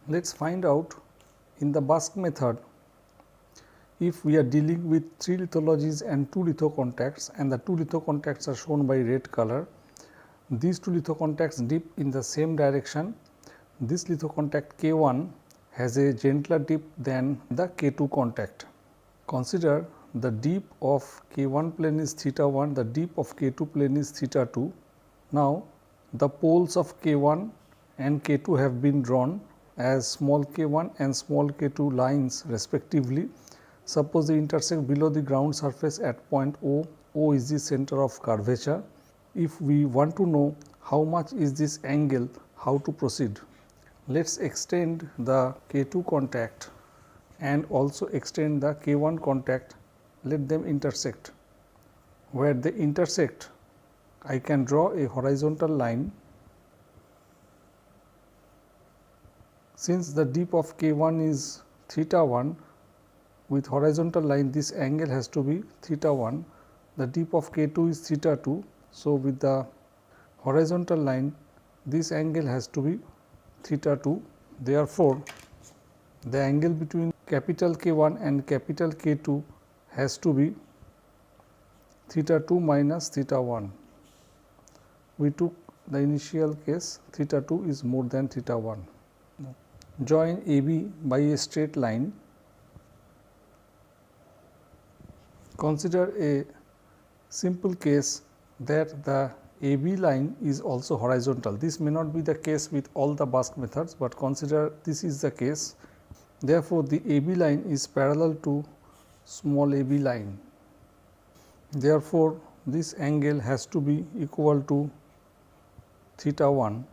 Let us find out in the Busk method, if we are dealing with 3 lithologies and 2 litho-contacts, and the 2 litho-contacts are shown by red color. These 2 litho-contacts dip in the same direction. This litho-contact K1 has a gentler dip than the K2 contact. Consider the dip of K1 plane is theta 1, the dip of K2 plane is theta 2. Now, the poles of K1 and K2 have been drawn as small k1 and small k2 lines respectively. Suppose they intersect below the ground surface at point O. O is the center of curvature. If we want to know how much is this angle, how to proceed? Let us extend the K2 contact and also extend the K1 contact. Let them intersect. Where they intersect, I can draw a horizontal line. Since the dip of K1 is theta 1, with horizontal line this angle has to be theta 1, the dip of K2 is theta 2. So, with the horizontal line this angle has to be theta 2. Therefore, the angle between capital K1 and capital K2 has to be theta 2 minus theta 1. We took the initial case theta 2 is more than theta 1. Join AB by a straight line. Consider a simple case that the AB line is also horizontal. This may not be the case with all the Busk methods, but consider this is the case. Therefore, the AB line is parallel to small AB line. Therefore, this angle has to be equal to theta 1.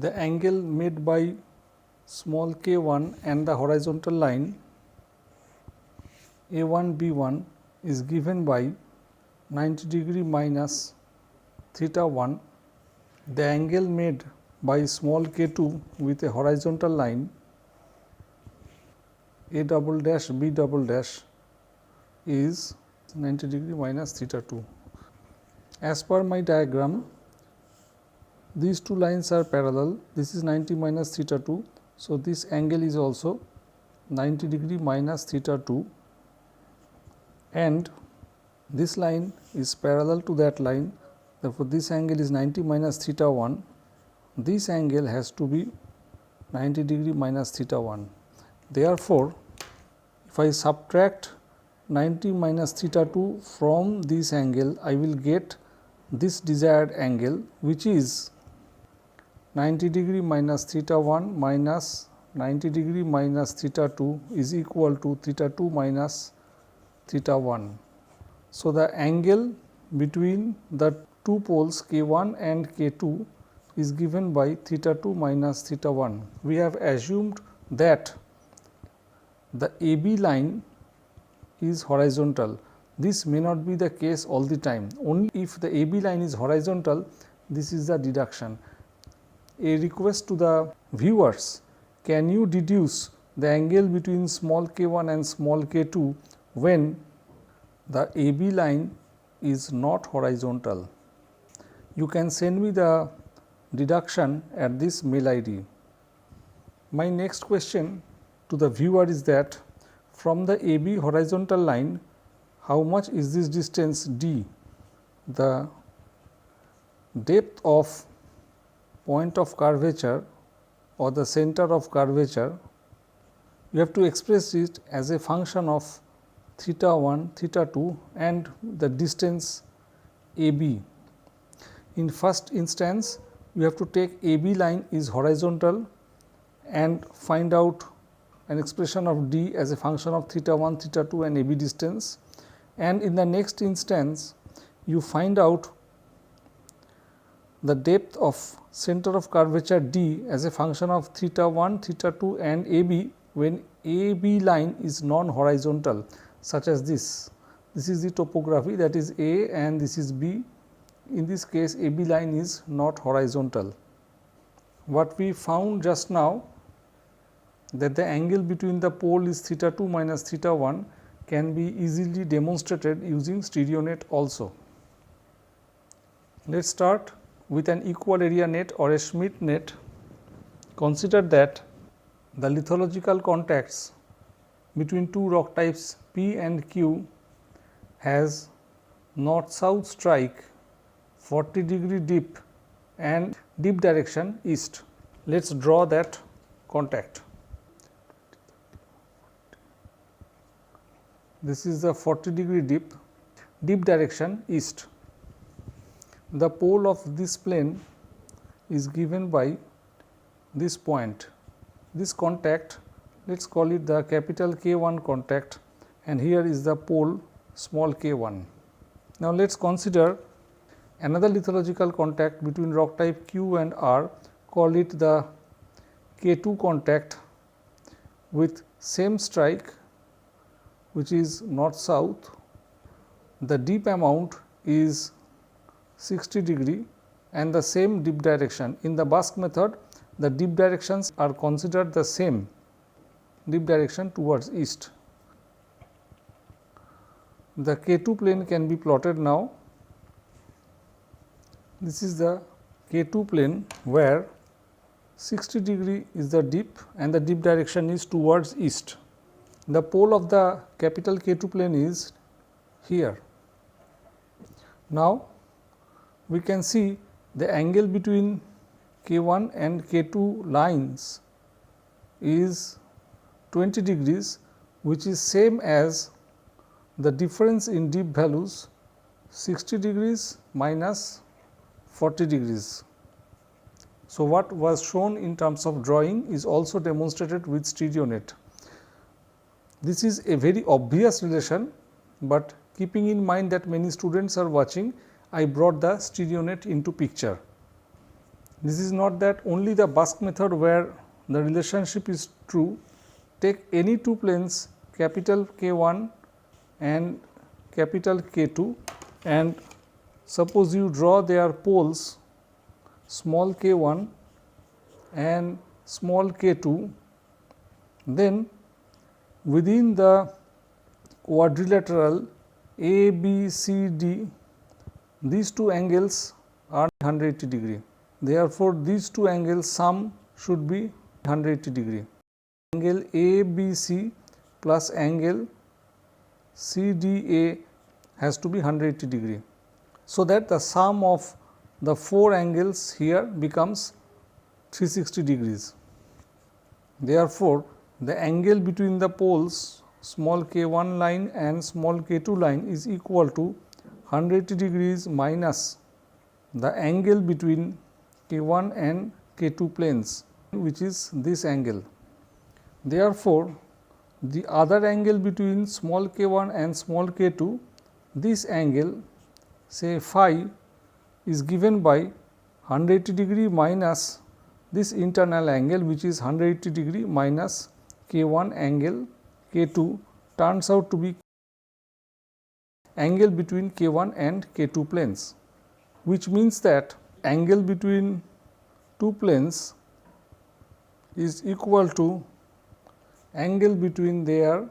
The angle made by small k1 and the horizontal line A1 B1 is given by 90 degree minus theta 1. The angle made by small k2 with a horizontal line A double dash B double dash is 90 degree minus theta 2. As per my diagram, these two lines are parallel. This is 90 minus theta 2. So, this angle is also 90 degree minus theta 2, and this line is parallel to that line. Therefore, this angle is 90 minus theta 1. This angle has to be 90 degree minus theta 1. Therefore, if I subtract 90 minus theta 2 from this angle, I will get this desired angle, which is 90 degree minus theta 1 minus 90 degree minus theta 2 is equal to theta 2 minus theta 1. So, the angle between the two poles K1 and K2 is given by theta 2 minus theta 1. We have assumed that the AB line is horizontal. This may not be the case all the time. Only if the AB line is horizontal, this is the deduction. A request to the viewers, can you deduce the angle between small k1 and small k2 when the AB line is not horizontal? You can send me the deduction at this mail ID. My next question to the viewer is that from the AB horizontal line, how much is this distance d? The depth of point of curvature or the center of curvature, you have to express it as a function of theta 1, theta 2 and the distance AB. In first instance, you have to take AB line is horizontal and find out an expression of d as a function of theta 1, theta 2 and AB distance, and in the next instance you find out the depth of center of curvature d as a function of theta 1, theta 2 and AB when AB line is non-horizontal, such as this. This is the topography, that is A and this is B. In this case, AB line is not horizontal. What we found just now, that the angle between the pole is theta 2 minus theta 1 can be easily demonstrated using Stereonet also. Let us start with an equal area net or a Schmidt net. Consider that the lithological contacts between two rock types P and Q has north-south strike, 40-degree dip and dip direction east. Let us draw that contact. This is the 40-degree dip, dip direction east. The pole of this plane is given by this point. This contact, let us call it the capital K1 contact, and here is the pole small k1. Now, let us consider another lithological contact between rock type Q and R, call it the K2 contact with same strike, which is north south. The dip amount is 60-degree and the same dip direction. In the Busk method, the dip directions are considered the same, dip direction towards east. The K2 plane can be plotted now. This is the K2 plane where 60-degree is the dip and the dip direction is towards east. The pole of the capital K2 plane is here. Now, we can see the angle between K1 and K2 lines is 20 degrees, which is same as the difference in dip values 60 degrees minus 40 degrees. So, what was shown in terms of drawing is also demonstrated with Stereonet. This is a very obvious relation, but keeping in mind that many students are watching, I brought the Stereonet into picture. This is not that only the Busk method where the relationship is true. Take any two planes, capital K1 and capital K2, and suppose you draw their poles small k1 and small k2, then within the quadrilateral A, B, C, D, these two angles are 180 degree. Therefore, these two angles sum should be 180 degree. Angle ABC plus angle CDA has to be 180 degree. So, that the sum of the four angles here becomes 360 degrees. Therefore, the angle between the poles small k1 line and small k2 line is equal to 180 degrees minus the angle between K1 and K2 planes, which is this angle. Therefore, the other angle between small k1 and small k2, this angle say phi is given by 180 degree minus this internal angle, which is 180 degree minus k1 angle k2, turns out to be angle between K1 and K2 planes, which means that angle between two planes is equal to angle between their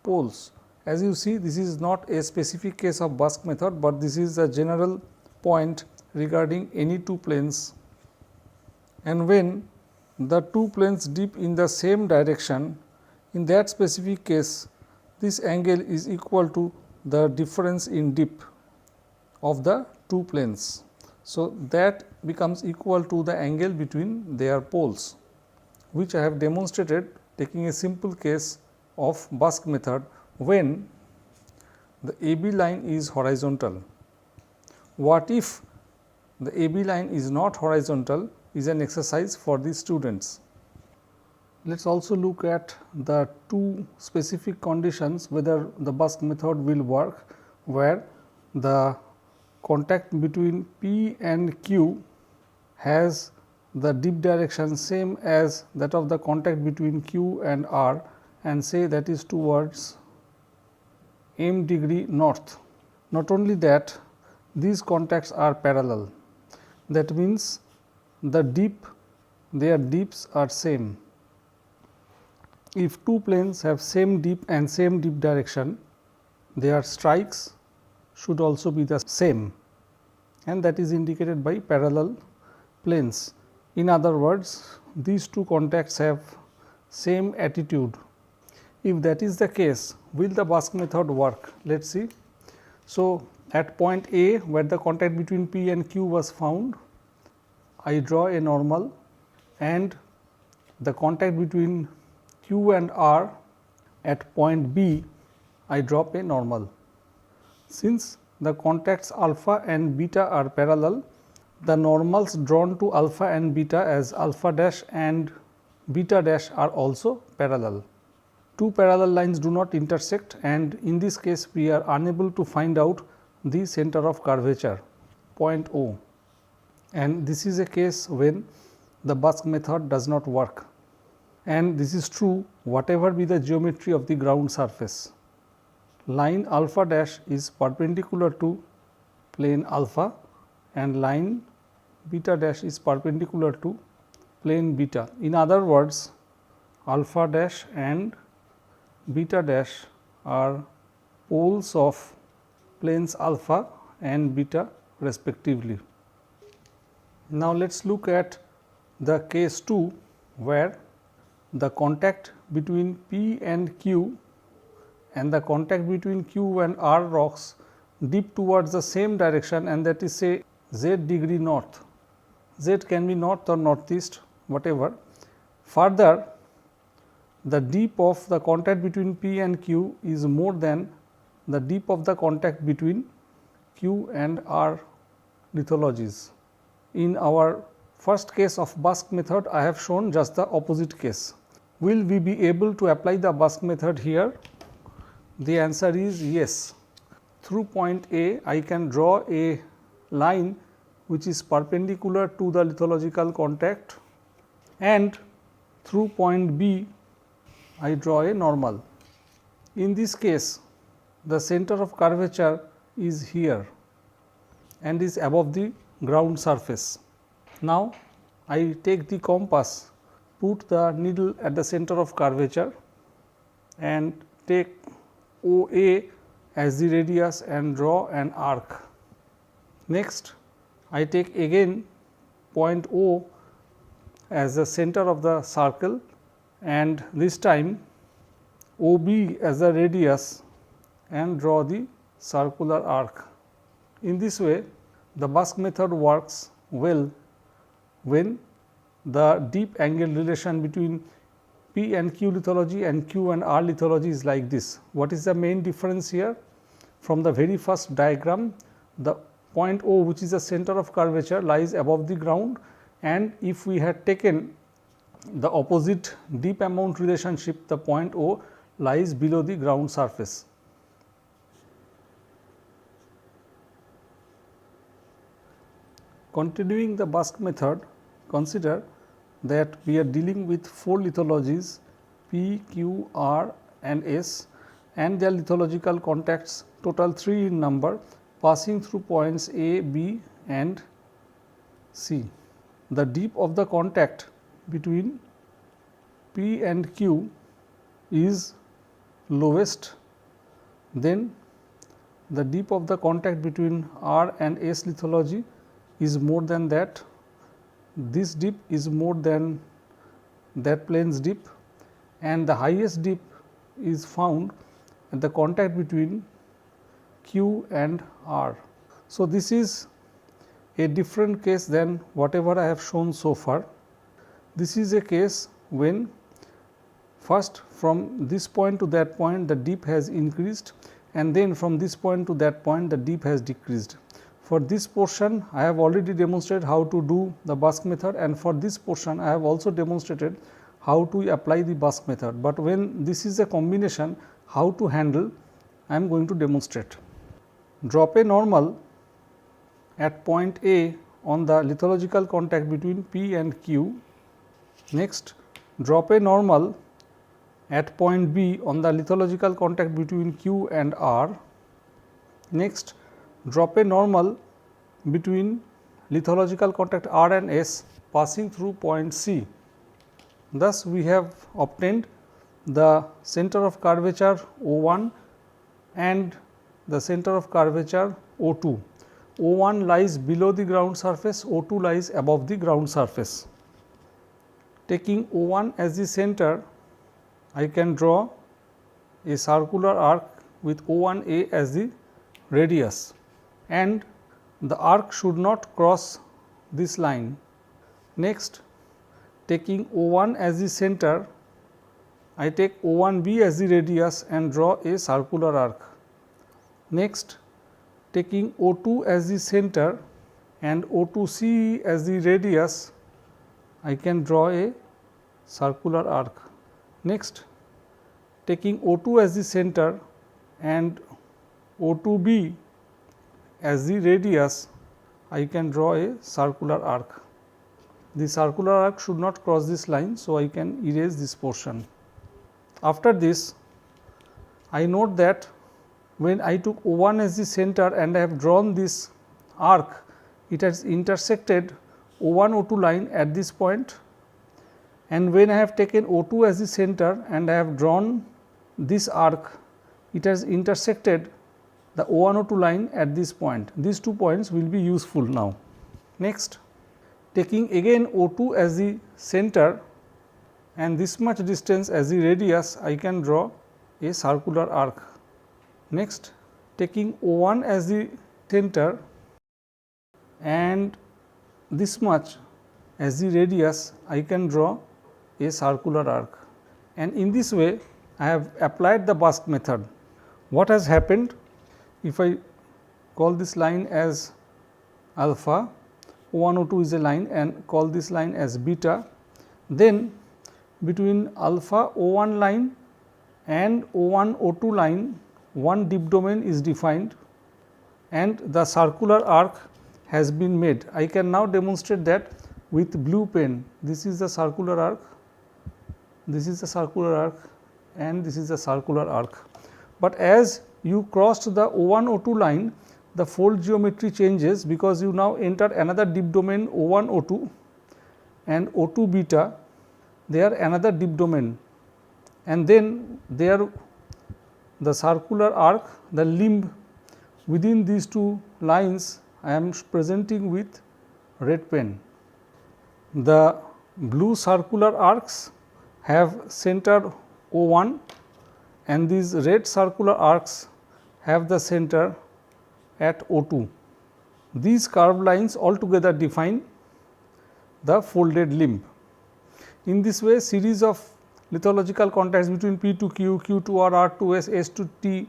poles. As you see, this is not a specific case of Busk method, but this is a general point regarding any two planes, and when the two planes dip in the same direction, in that specific case this angle is equal to the difference in dip of the two planes. So, that becomes equal to the angle between their poles, which I have demonstrated taking a simple case of Busk method when the AB line is horizontal. What if the AB line is not horizontal is an exercise for the students. Let us also look at the two specific conditions whether the Busk method will work, where the contact between P and Q has the dip direction same as that of the contact between Q and R, and say that is towards m degree north. Not only that, these contacts are parallel. That means the dip, their dips are same. If two planes have same dip and same dip direction, their strikes should also be the same, and that is indicated by parallel planes. In other words, these two contacts have same attitude. If that is the case, will the Busk method work? Let us see. So, at point A where the contact between P and Q was found, I draw a normal, and the contact between Q and R at point B, I drop a normal. Since the contacts alpha and beta are parallel, the normals drawn to alpha and beta as alpha dash and beta dash are also parallel. Two parallel lines do not intersect, and in this case we are unable to find out the center of curvature, point O, and this is a case when the Busk method does not work, and this is true whatever be the geometry of the ground surface. Line alpha dash is perpendicular to plane alpha and line beta dash is perpendicular to plane beta. In other words, alpha dash and beta dash are poles of planes alpha and beta respectively. Now, let us look at the case 2 where the contact between P and Q and the contact between Q and R rocks dip towards the same direction, and that is say z degree north. Z can be north or northeast, whatever. Further, the dip of the contact between P and Q is more than the dip of the contact between Q and R lithologies. In our first case of Busk method, I have shown just the opposite case. Will we be able to apply the Busk method here? The answer is yes. Through point A, I can draw a line which is perpendicular to the lithological contact, and through point B, I draw a normal. In this case, the center of curvature is here and is above the ground surface. Now, I take the compass, put the needle at the center of curvature and take OA as the radius and draw an arc. Next, I take again point O as the center of the circle, and this time OB as the radius and draw the circular arc. In this way, the Busk method works well when the deep angle relation between P and Q lithology and Q and R lithology is like this. What is the main difference here? From the very first diagram, the point O, which is the center of curvature, lies above the ground, and if we had taken the opposite deep amount relationship, the point O lies below the ground surface. Continuing the Busk method, consider that we are dealing with 4 lithologies P, Q, R and S, and their lithological contacts total 3 in number, passing through points A, B and C. The dip of the contact between P and Q is lowest, then the dip of the contact between R and S lithology is more than that, this dip is more than that plane's dip, and the highest dip is found at the contact between Q and R. So, this is a different case than whatever I have shown so far. This is a case when first from this point to that point the dip has increased, and then from this point to that point the dip has decreased. For this portion I have already demonstrated how to do the Busk method, and for this portion I have also demonstrated how to apply the Busk method, but when this is a combination, how to handle, I am going to demonstrate. Drop a normal at point A on the lithological contact between P and Q. Next, drop a normal at point B on the lithological contact between Q and R. Next, drop a normal between lithological contact R and S passing through point C. Thus, we have obtained the center of curvature O1 and the center of curvature O2. O1 lies below the ground surface, O2 lies above the ground surface. Taking O1 as the center, I can draw a circular arc with O1A as the radius, and the arc should not cross this line. Next, taking O1 as the center, I take O1B as the radius and draw a circular arc. Next, taking O2 as the center and O2C as the radius, I can draw a circular arc. Next, taking O2 as the center and O2B as the radius, I can draw a circular arc. The circular arc should not cross this line, so I can erase this portion. After this, I note that when I took O1 as the center and I have drawn this arc, it has intersected O1 O2 line at this point, and when I have taken O2 as the center and I have drawn this arc, it has intersected the O1 O2 line at this point. These 2 points will be useful now. Next, taking again O2 as the center and this much distance as the radius, I can draw a circular arc. Next, taking O1 as the center and this much as the radius, I can draw a circular arc, and in this way I have applied the Busk method. What has happened? If I call this line as alpha, O1 O2 is a line, and call this line as beta, then between alpha O1 line and O1 O2 line, one deep domain is defined and the circular arc has been made. I can now demonstrate that with blue pen. This is the circular arc, this is the circular arc, and this is the circular arc. But as you crossed the O1 O2 line, the fold geometry changes because you now enter another deep domain O1 O2 and O2 beta, they are another deep domain, and then there the circular arc, the limb within these 2 lines I am presenting with red pen. The blue circular arcs have center O1 and these red circular arcs have the center at O2. These curved lines altogether define the folded limb. In this way, series of lithological contacts between P to Q, Q to R, R to S, S to T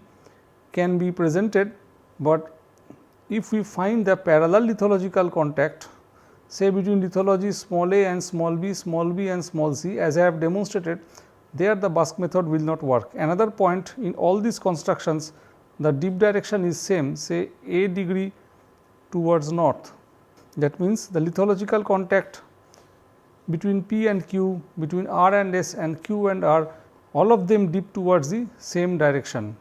can be presented, but if we find the parallel lithological contact, say between lithology small a and small b and small c, as I have demonstrated, there the Busk method will not work. Another point, in all these constructions, the dip direction is same, say a degree towards north. That means, the lithological contact between P and Q, between R and S and Q and R, all of them dip towards the same direction.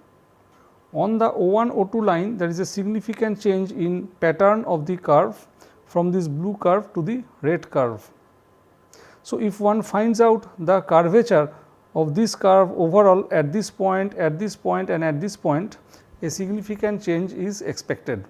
On the O1 O2 line, there is a significant change in pattern of the curve from this blue curve to the red curve. So, if one finds out the curvature of this curve overall at this point and at this point, a significant change is expected.